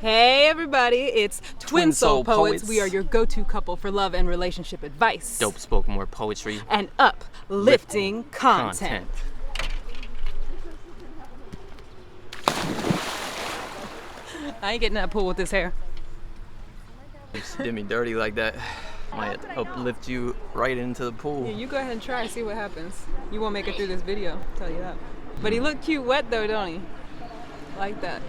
Hey everybody, it's Twin Soul Poets. Poets. We are your go-to couple for love and relationship advice. Dope spoken word poetry. And uplifting content. I ain't getting that pool with this hair. You just did me dirty like that. Might uplift you right into the pool. Yeah, you go ahead and try and see what happens. You won't make it through this video, I'll tell you that. But he looked cute wet though, don't he? Like that.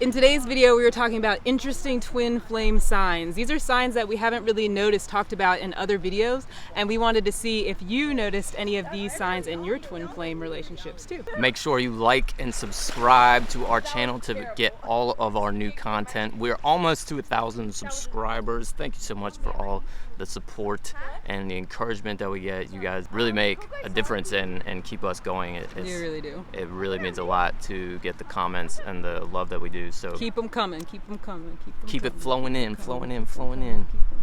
In today's video, we were talking about interesting twin flame signs. These are signs that we haven't really talked about in other videos, and we wanted to see if you noticed any of these signs in your twin flame relationships too. Make sure you like and subscribe to our channel to get all of our new content. We're almost to 1,000 subscribers. Thank you so much for all the support and the encouragement that we get. You guys really make a difference and keep us going. You really do. It really means a lot to get the comments and the love that we do. So keep them coming, keep them coming, keep it flowing in. Keep them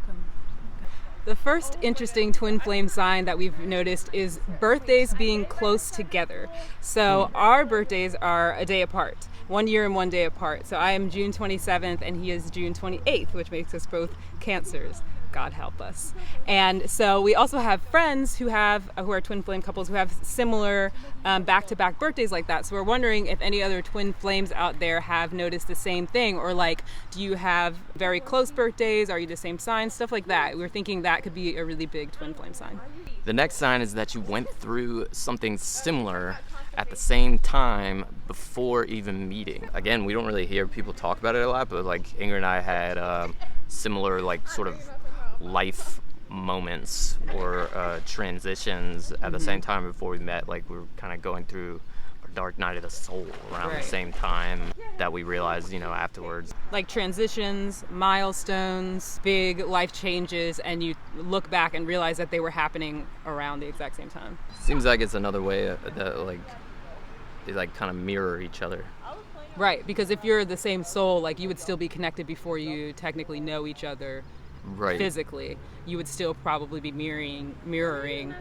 coming. The first interesting twin flame sign that we've noticed is birthdays being close together. So our birthdays are a day apart, 1 year and 1 day apart. So I am June 27th and he is June 28th, which makes us both Cancers. God help us. And so we also have friends who are twin flame couples who have similar back-to-back birthdays like that. So we're wondering if any other twin flames out there have noticed the same thing, or like, do you have very close birthdays? Are you the same sign? Stuff like that. We were thinking that could be a really big twin flame sign. The next sign is that you went through something similar at the same time before even meeting. Again, we don't really hear people talk about it a lot, but like Ingrid and I had similar like sort of life moments or transitions at the same time before we met. Like we were kind of going through our dark night of the soul around the same time that we realized, afterwards. Like transitions, milestones, big life changes, and you look back and realize that they were happening around the exact same time. Seems like it's another way that they kind of mirror each other. Right, because if you're the same soul, like you would still be connected before you technically know each other. Right. Physically, you would still probably be mirroring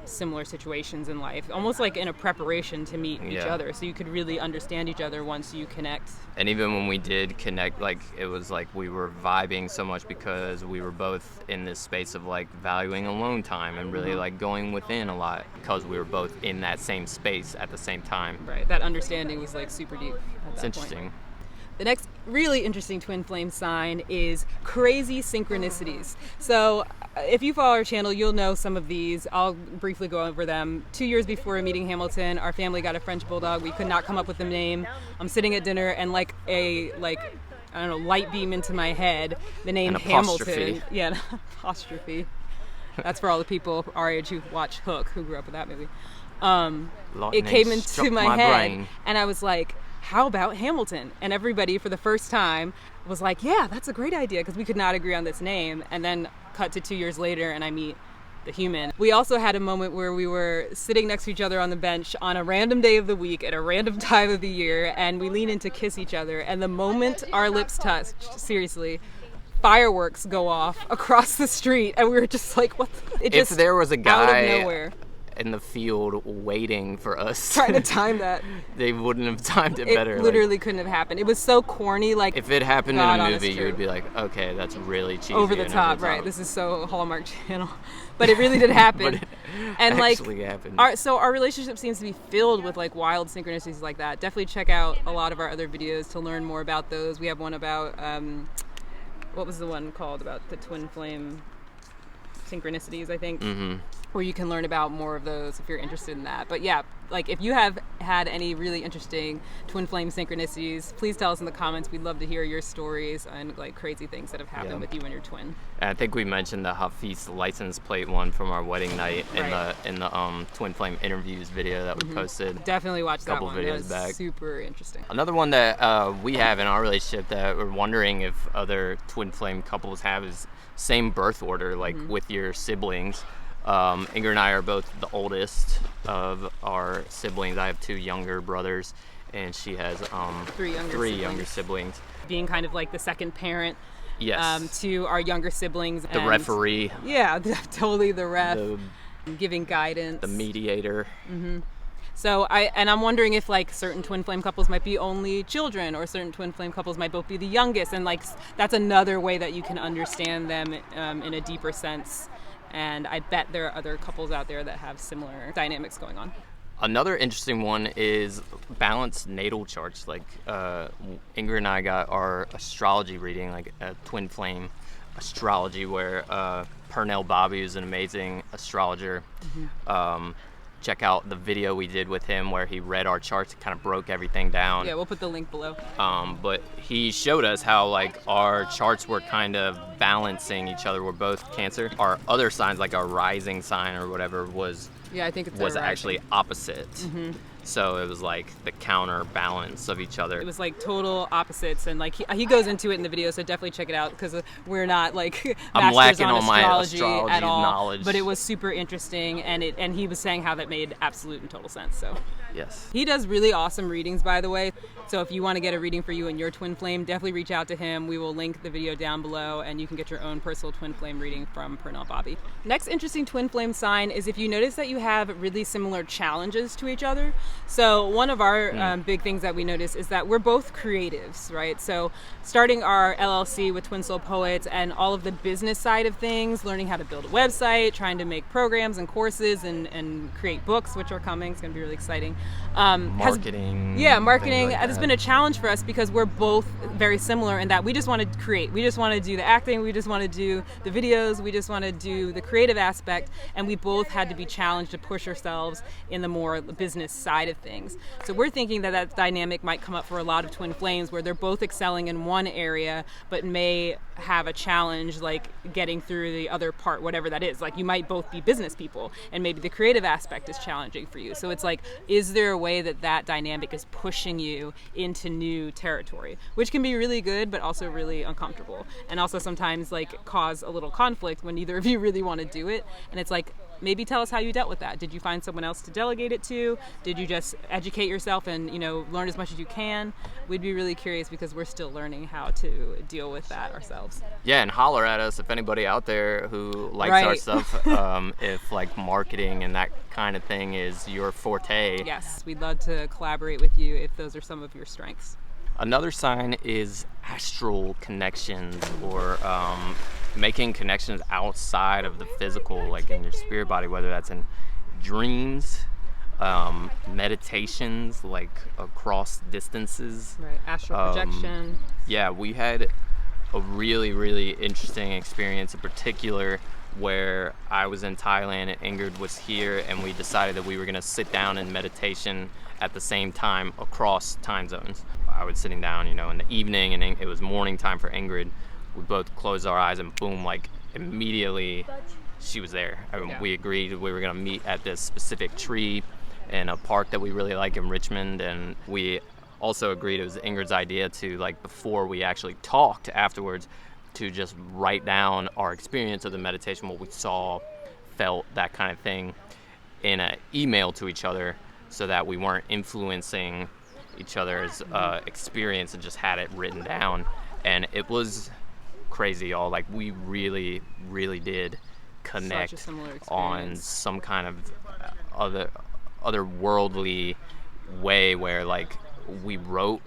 similar situations in life, almost like in a preparation to meet each other, so you could really understand each other once you connect. And even when we did connect, like it was like we were vibing so much because we were both in this space of like valuing alone time and really like going within a lot, because we were both in that same space at the same time. Right, that understanding was like super deep at that It's interesting. point. The next really interesting twin flame sign is crazy synchronicities. So if you follow our channel, you'll know some of these. I'll briefly go over them. 2 years before meeting Hamilton, our family got a French bulldog. We could not come up with the name. I'm sitting at dinner and light beam into my head, the name Hamilton. Yeah, an apostrophe. That's for all the people our age who watch Hook, who grew up with that movie. It came into my head brain. And I was like, how about Hamilton? And everybody for the first time was like, yeah, that's a great idea, because we could not agree on this name. And then cut to 2 years later and I meet the human. We also had a moment where we were sitting next to each other on the bench on a random day of the week at a random time of the year, and we lean in to kiss each other, and the moment our lips touched, seriously, fireworks go off across the street, and we were just like, what? If there was a guy out of nowhere in the field waiting for us trying to time that, they wouldn't have timed it better. It literally couldn't have happened. It was so corny. Like, if it happened in a movie, you would be like, okay, that's really cheesy, over the top, right? This is so Hallmark Channel, but it really did happen. But it and actually happened. Our relationship seems to be filled with like wild synchronicities like that. Definitely check out a lot of our other videos to learn more about those. We have one about what was the one called about the twin flame synchronicities, I think, where you can learn about more of those if you're interested in that. But yeah, like if you have had any really interesting twin flame synchronicities, please tell us in the comments. We'd love to hear your stories and like crazy things that have happened with you and your twin. And I think we mentioned the Hafiz license plate one from our wedding night in the twin flame interviews video that we posted. Definitely watch that one. Couple videos back. Super interesting. Another one that we have in our relationship that we're wondering if other twin flame couples have is same birth order, like with your siblings. Ingrid and I are both the oldest of our siblings. I have 2 younger brothers, and she has 3 younger siblings. Being kind of like the second parent Yes. To our younger siblings. The referee. Yeah, totally the ref. Giving guidance. The mediator. Mm-hmm. So I'm wondering if like certain twin flame couples might be only children, or certain twin flame couples might both be the youngest, and like that's another way that you can understand them in a deeper sense. And I bet there are other couples out there that have similar dynamics going on. Another interesting one is balanced natal charts. Like Ingrid and I got our astrology reading, like a twin flame astrology, where Pernell Bobby is an amazing astrologer. Check out the video we did with him where he read our charts and kind of broke everything down. Yeah, we'll put the link below. But he showed us how like our charts were kind of balancing each other. We're both Cancer. Our other signs, like our rising sign or whatever, was I think it's was actually opposite. So it was like the counterbalance of each other. It was like total opposites, and like he goes into it in the video, so definitely check it out, because we're not like I'm masters lacking on my astrology at all. Knowledge. But it was super interesting, and he was saying how that made absolute and total sense. So yes, he does really awesome readings, by the way. So if you want to get a reading for you and your twin flame, definitely reach out to him. We will link the video down below, and you can get your own personal twin flame reading from Pernell Bobby. Next interesting twin flame sign is if you notice that you have really similar challenges to each other. So one of our big things that we notice is that we're both creatives, right? So starting our LLC with Twin Soul Poets and all of the business side of things, learning how to build a website, trying to make programs and courses and create books, which are coming. It's going to be really exciting. Marketing. Marketing. Like It's been a challenge for us because we're both very similar in that we just want to create. We just want to do the acting. We just want to do the videos. We just want to do the creative aspect. And we both had to be challenged to push ourselves in the more business side of things. So we're thinking that dynamic might come up for a lot of twin flames, where they're both excelling in one area, but may have a challenge like getting through the other part, whatever that is. Like you might both be business people, and maybe the creative aspect is challenging for you. So it's like, is there a way that dynamic is pushing you into new territory, which can be really good, but also really uncomfortable, and also sometimes like cause a little conflict when neither of you really want to do it. And it's like, maybe tell us how you dealt with that. Did you find someone else to delegate it to? Did you just educate yourself and, learn as much as you can? We'd be really curious, because we're still learning how to deal with that ourselves. Yeah, and holler at us if anybody out there who likes our stuff, if like marketing and that kind of thing is your forte. Yes, we'd love to collaborate with you if those are some of your strengths. Another sign is astral connections, or making connections outside of the physical, like in your spirit body, whether that's in dreams, meditations, like across distances. Right, astral projection. Yeah, we had a really, really interesting experience in particular where I was in Thailand and Ingrid was here, and we decided that we were going to sit down in meditation at the same time across time zones. I was sitting down, in the evening, and it was morning time for Ingrid. We both closed our eyes, and boom, like immediately she was there. We agreed we were going to meet at this specific tree in a park that we really like in Richmond, and we also agreed it was Ingrid's idea to, like, before we actually talked afterwards, to just write down our experience of the meditation, what we saw, felt, that kind of thing, in an email to each other, so that we weren't influencing each other's experience, and just had it written down. And it was crazy, y'all. Like, we really, really did connect on some kind of otherworldly way, where, like, we wrote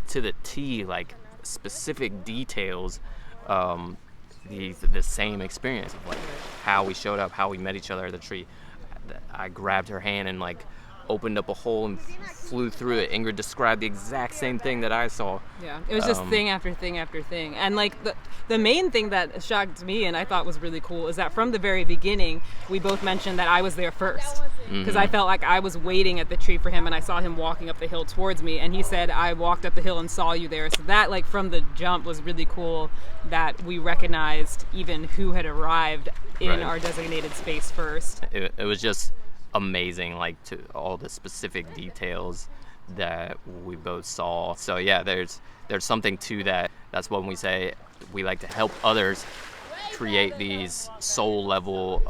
to the T, like, specific details, the same experience of, like, how we showed up, how we met each other at the tree. I grabbed her hand and, like, opened up a hole and flew through it. Ingrid described the exact same thing that I saw. Yeah, it was just thing after thing after thing. And, like, the main thing that shocked me and I thought was really cool is that from the very beginning, we both mentioned that I was there first. Because I felt like I was waiting at the tree for him, and I saw him walking up the hill towards me, and he said, I walked up the hill and saw you there. So that, like, from the jump was really cool, that we recognized even who had arrived in our designated space first. It was just amazing, like, to all the specific details that we both saw. So yeah, there's something to that. That's when we say we like to help others create these soul level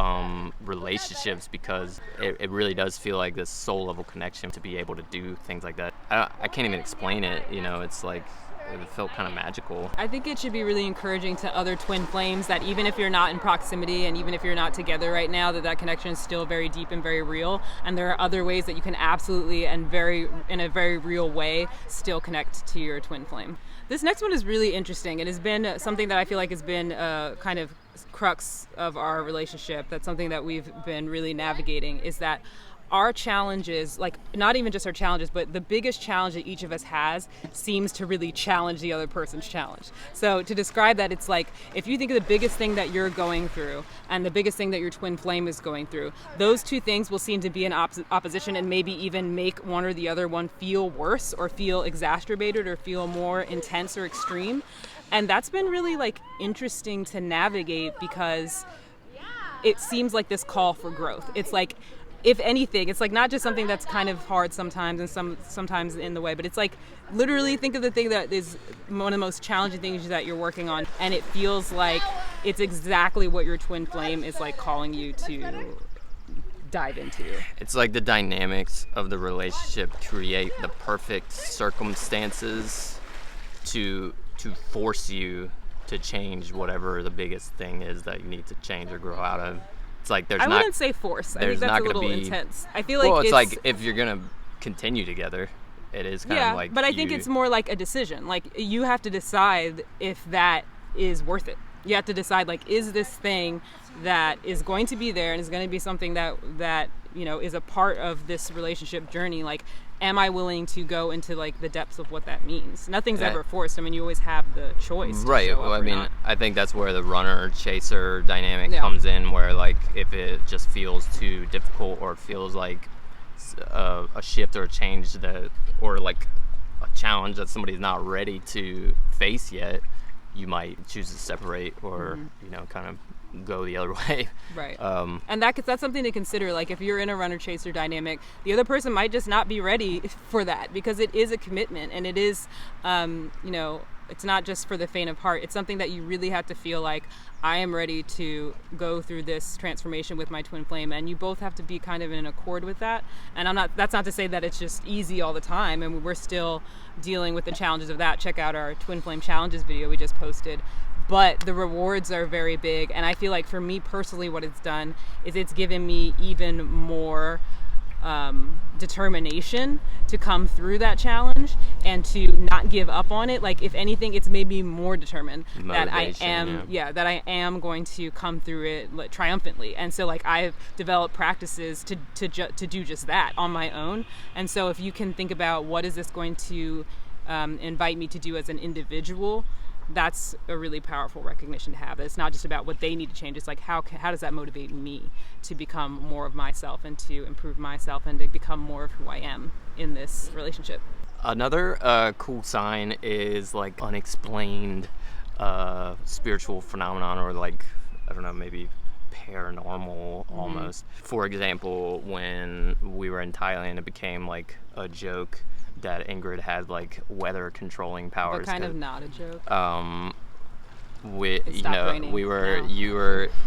relationships, because it really does feel like this soul level connection to be able to do things like that. I can't even explain it, it's like it felt kind of magical. I think it should be really encouraging to other twin flames that even if you're not in proximity and even if you're not together right now, that connection is still very deep and very real. And there are other ways that you can absolutely and in a very real way still connect to your twin flame. This next one is really interesting. It has been something that I feel like has been kind of crux of our relationship. That's something that we've been really navigating, is that our challenges, like not even just our challenges, but the biggest challenge that each of us has seems to really challenge the other person's challenge. So to describe that, it's like if you think of the biggest thing that you're going through and the biggest thing that your twin flame is going through, those two things will seem to be in opposition and maybe even make one or the other one feel worse or feel exacerbated or feel more intense or extreme. And that's been really like interesting to navigate because it seems like this call for growth. It's like, if anything, it's like not just something that's kind of hard sometimes and sometimes in the way, but it's like literally think of the thing that is one of the most challenging things that you're working on, and it feels like it's exactly what your twin flame is like calling you to dive into. It's like the dynamics of the relationship create the perfect circumstances to force you to change whatever the biggest thing is that you need to change or grow out of. It's like I wouldn't say force. I think that's a little intense. I feel like it's like if you're gonna continue together, it is kind of like. But I think it's more like a decision. Like you have to decide if that is worth it. You have to decide, like, is this thing that is going to be there and is going to be something that you know is a part of this relationship journey, like, am I willing to go into like the depths of what that means? Nothing's ever forced. I mean, you always have the choice. Right. Well, I mean, I think that's where the runner chaser dynamic comes in, where like if it just feels too difficult or it feels like a shift or a change or like a challenge that somebody's not ready to face yet, you might choose to separate or you know, kind of go the other way. Right. And that's something to consider. Like if you're in a runner chaser dynamic, the other person might just not be ready for that, because it is a commitment, and it is you know, it's not just for the faint of heart. It's something that you really have to feel like, I am ready to go through this transformation with my twin flame, and you both have to be kind of in accord with that. And that's not to say that it's just easy all the time, and we're still dealing with the challenges of that. Check out our twin flame challenges video we just posted. But the rewards are very big, and I feel like for me personally, what it's done is it's given me even more determination to come through that challenge and to not give up on it. Like if anything, it's made me more determined that I am going to come through it triumphantly. And so like I've developed practices to do just that on my own. And so if you can think about what is this going to invite me to do as an individual, that's a really powerful recognition to have. It's not just about what they need to change. It's like, how does that motivate me to become more of myself and to improve myself and to become more of who I am in this relationship. Another cool sign is like unexplained spiritual phenomenon, or like, I don't know, maybe paranormal almost. For example, when we were in Thailand, it became like a joke that Ingrid had like weather controlling powers. But kind of not a joke.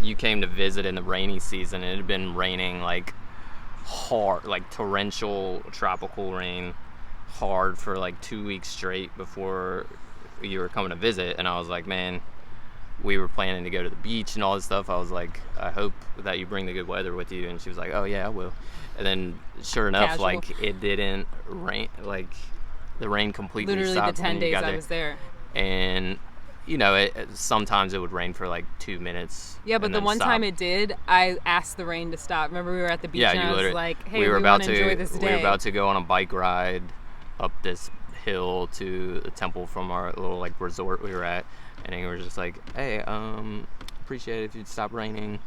You came to visit in the rainy season, and it had been raining like hard, like torrential tropical rain hard for like 2 weeks straight before you were coming to visit. And I was like, man, we were planning to go to the beach and all this stuff. I was like, I hope that you bring the good weather with you. And she was like, oh yeah, I will. And then sure enough, Casual. like it didn't rain, like the rain completely literally stopped. The 10 days I was there. And you know, sometimes it would rain for like 2 minutes. Yeah, but the one time it did, I asked the rain to stop. Remember we were at the beach, and I was like, hey, we want to enjoy this day. We were about to go on a bike ride up this hill to the temple from our little like resort we were at. And Ingrid was just like, hey, appreciate it if you'd stop raining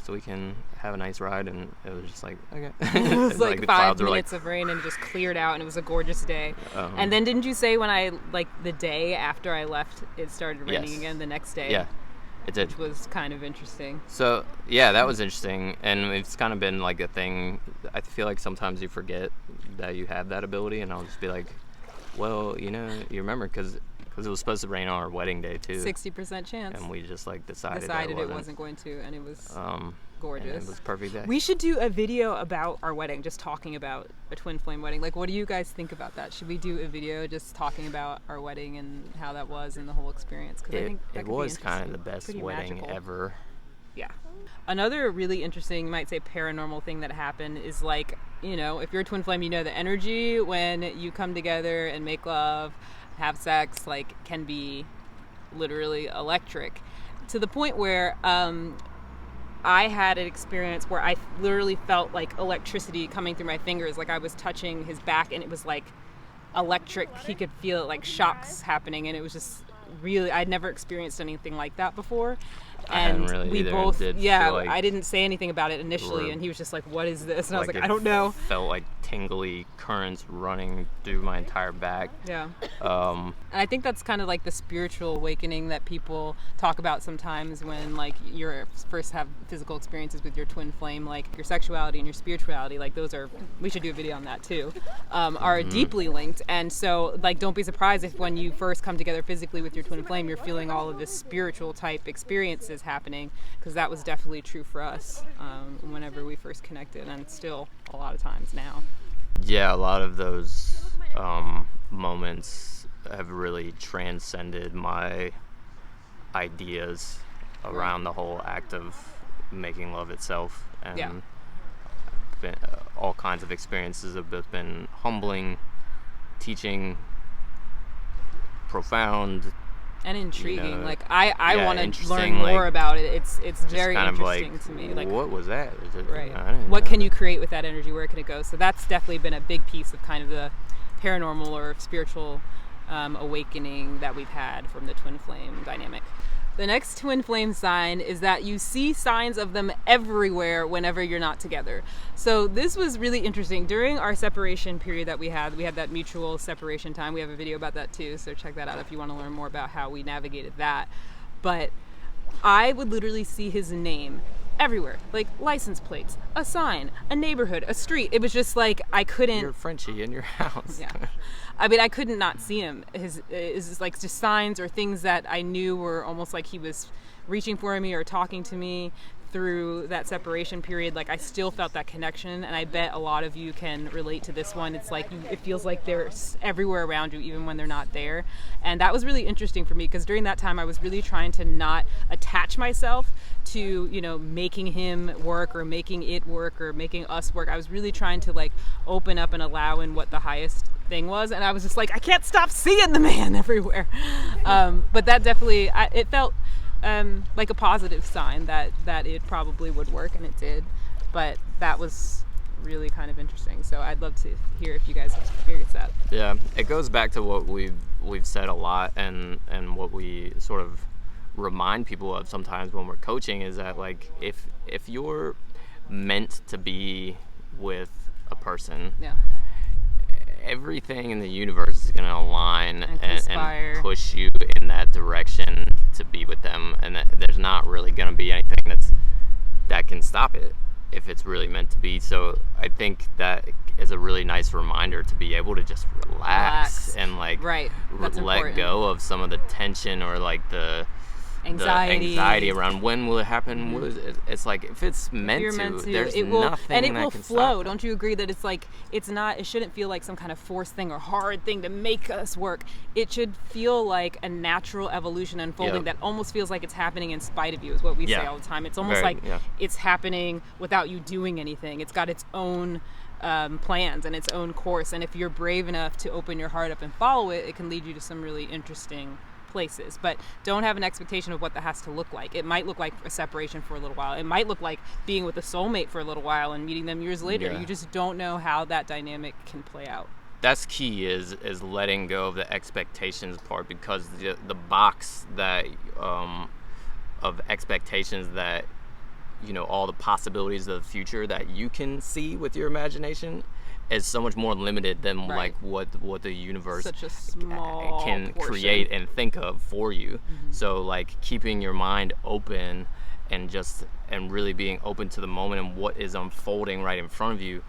so we can have a nice ride. And it was just like, okay. It was like 5 minutes of rain and it just cleared out, and it was a gorgeous day. And then didn't you say when the day after I left, it started raining again the next day? Yeah, it did. Which was kind of interesting. So, yeah, that was interesting. And it's kind of been like a thing. I feel like sometimes you forget that you have that ability, and I'll just be like, well, you know, you remember because it was supposed to rain on our wedding day too. 60% chance. And we just like decided it wasn't going to, and it was. gorgeous. And it was a perfect day. We should do a video about our wedding, just talking about a twin flame wedding. Like, what do you guys think about that? Should we do a video just talking about our wedding and how that was and the whole experience? Because I think that could was be kind of the best wedding magical. ever. Yeah. Another really interesting, you might say paranormal thing that happened is like, you know, if you're a twin flame, you know the energy when you come together and make love, have sex, like, can be literally electric, to the point where I had an experience where I literally felt like electricity coming through my fingers, like I was touching his back and it was like electric. He could feel like shocks happening, and it was just really, I'd never experienced anything like that before. And really we either, both, like I didn't say anything about it initially, and he was just like, what is this? And I was like, I don't know. Felt like tingly currents running through my entire back. Yeah. And I think that's kind of like the spiritual awakening that people talk about sometimes when like you first have physical experiences with your twin flame, like your sexuality and your spirituality, like those are, we should do a video on that too, are deeply linked. And so like, don't be surprised if when you first come together physically with your twin flame, you're feeling all of this spiritual type experiences happening, because that was definitely true for us whenever we first connected, and still a lot of times now. Yeah, a lot of those moments have really transcended my ideas around the whole act of making love itself, and all kinds of experiences have both been humbling, teaching, profound, and intriguing. You know, like I want to learn like, more about it. It's very interesting like, to me. Like, what was that? Right. What can you create with that energy? Where can it go? So that's definitely been a big piece of kind of the paranormal or spiritual awakening that we've had from the twin flame dynamic. The next twin flame sign is that you see signs of them everywhere whenever you're not together. So this was really interesting. During our separation period that we had that mutual separation time. We have a video about that too, so check that out if you want to learn more about how we navigated that. But I would literally see his name everywhere, like license plates, a sign, a neighborhood, a street. It was just like I couldn't. You're Frenchie in your house. Yeah. I mean, I couldn't not see him. His like just signs or things that I knew were almost like he was reaching for me or talking to me through that separation period. Like I still felt that connection, and I bet a lot of you can relate to this one. It's like it feels like they're everywhere around you, even when they're not there. And that was really interesting for me, because during that time I was really trying to not attach myself to, you know, making him work or making it work or making us work. I was really trying to like open up and allow in what the highest thing was, and I was just like, I can't stop seeing the man everywhere. But that definitely, it felt like a positive sign that it probably would work, and it did. But that was really kind of interesting. So I'd love to hear if you guys have experienced that. Yeah, it goes back to what we've said a lot, and what we sort of remind people of sometimes when we're coaching, is that like if you're meant to be with a person, everything in the universe is going to align and push you in that direction to be with them, and there's not really going to be anything that can stop it if it's really meant to be. So I think that is a really nice reminder to be able to just relax. And like let go of some of the tension or like the anxiety around when will it happen. It's like if it's meant to, there's nothing and it that will can flow. stop it. Don't you agree that it's like it shouldn't feel like some kind of forced thing or hard thing to make us work. It should feel like a natural evolution unfolding that almost feels like it's happening in spite of you, is what we say all the time. It's almost it's happening without you doing anything. It's got its own plans and its own course, and if you're brave enough to open your heart up and follow it, it can lead you to some really interesting places. But don't have an expectation of what that has to look like. It might look like a separation for a little while. It might look like being with a soulmate for a little while and meeting them years later. You just don't know how that dynamic can play out. That's key, is letting go of the expectations part, because the box that of expectations that, you know, all the possibilities of the future that you can see with your imagination is so much more limited than like what the universe such a small can portion. create and think of for you. So like keeping your mind open and really being open to the moment and what is unfolding right in front of you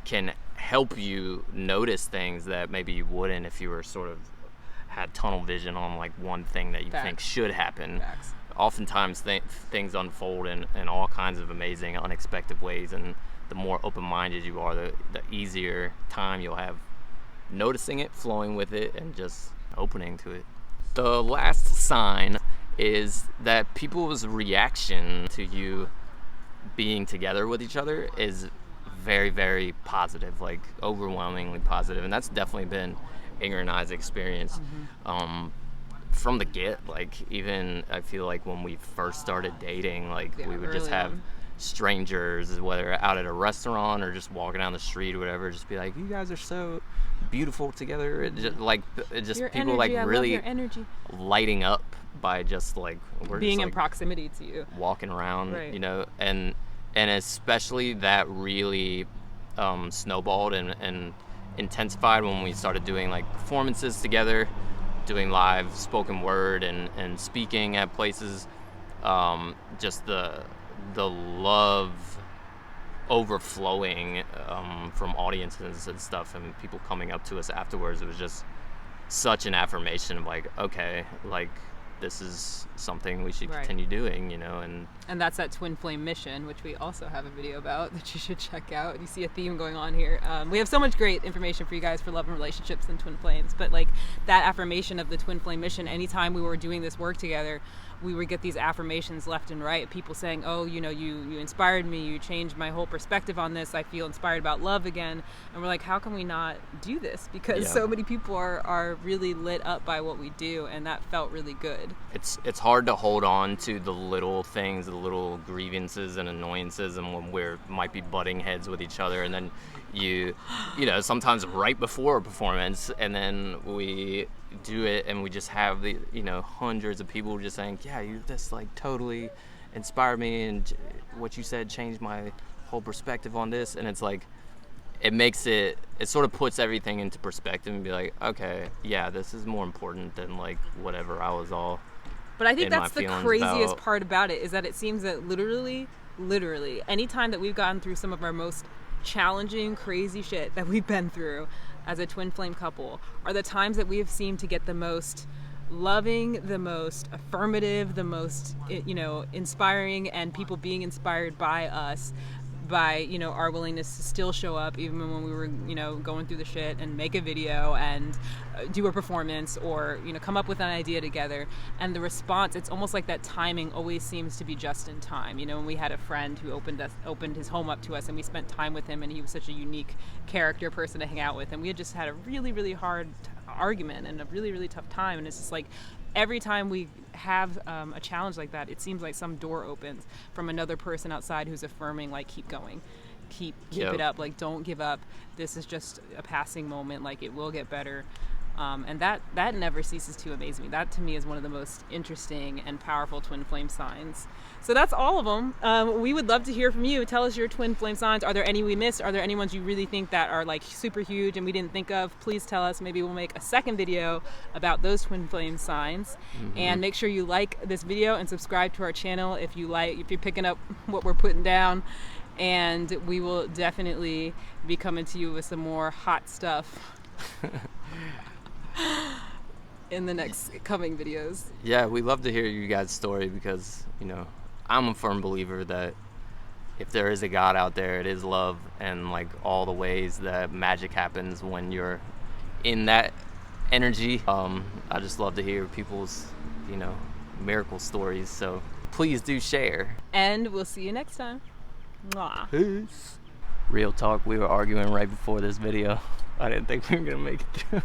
can help you notice things that maybe you wouldn't if you were sort of had tunnel vision on like one thing that you think should happen. oftentimes things unfold in all kinds of amazing, unexpected ways, and the more open-minded you are, the easier time you'll have noticing it, flowing with it, and just opening to it. The last sign is that people's reaction to you being together with each other is very, very positive, like overwhelmingly positive, and that's definitely been Inger and I's experience. From the get, like, even I feel like when we first started dating, like, we would just have strangers, whether out at a restaurant or just walking down the street or whatever, just be like, you guys are so beautiful together. It just your people energy, like really lighting up by just like we're being just, in like, proximity to you, walking around, right. you know, and especially that really snowballed and intensified when we started doing like performances together, doing live spoken word and speaking at places. Just the love overflowing from audiences and stuff, and people coming up to us afterwards. It was just such an affirmation of like, okay, like this is something we should continue doing, you know. And that's that twin flame mission, which we also have a video about that you should check out. You see a theme going on here. We have so much great information for you guys for love and relationships and twin flames, but like that affirmation of the twin flame mission, anytime we were doing this work together, we would get these affirmations left and right, people saying, oh, you know, you inspired me, you changed my whole perspective on this, I feel inspired about love again. And we're like, how can we not do this? Because so many people are really lit up by what we do, and that felt really good. It's hard to hold on to the little things, the little grievances and annoyances, and when we might be butting heads with each other, and then you know, sometimes right before a performance, and then we do it and we just have the, you know, hundreds of people just saying, yeah, you just like totally inspired me, and what you said changed my whole perspective on this. And it's like, it makes it sort of puts everything into perspective and be like, okay, yeah, this is more important than like whatever I was all. But I think that's the craziest part about it, is that it seems that literally anytime that we've gotten through some of our most challenging, crazy shit that we've been through as a twin flame couple are the times that we have seemed to get the most loving, the most affirmative, the most, you know, inspiring, and people being inspired by us, by, you know, our willingness to still show up even when we were, you know, going through the shit, and make a video and do a performance, or, you know, come up with an idea together. And the response, it's almost like that timing always seems to be just in time. You know, when we had a friend who opened his home up to us, and we spent time with him, and he was such a unique character person to hang out with, and we had just had a really, really hard argument and a really, really tough time. And it's just like, every time we have a challenge like that, it seems like some door opens from another person outside who's affirming, like, keep going, keep it up, like, don't give up, this is just a passing moment, like, it will get better. And that never ceases to amaze me. That to me is one of the most interesting and powerful twin flame signs. So that's all of them. We would love to hear from you. Tell us your twin flame signs. Are there any we missed? Are there any ones you really think that are like super huge and we didn't think of? Please tell us. Maybe we'll make a second video about those twin flame signs. And make sure you like this video and subscribe to our channel if you're picking up what we're putting down. And we will definitely be coming to you with some more hot stuff in the next coming videos. Yeah, we love to hear you guys' story, because, you know, I'm a firm believer that if there is a God out there, it is love, and like all the ways that magic happens when you're in that energy. I just love to hear people's, you know, miracle stories, so please do share. And we'll see you next time. Mwah. Peace. Real talk, we were arguing right before this video. I didn't think we were gonna make it through.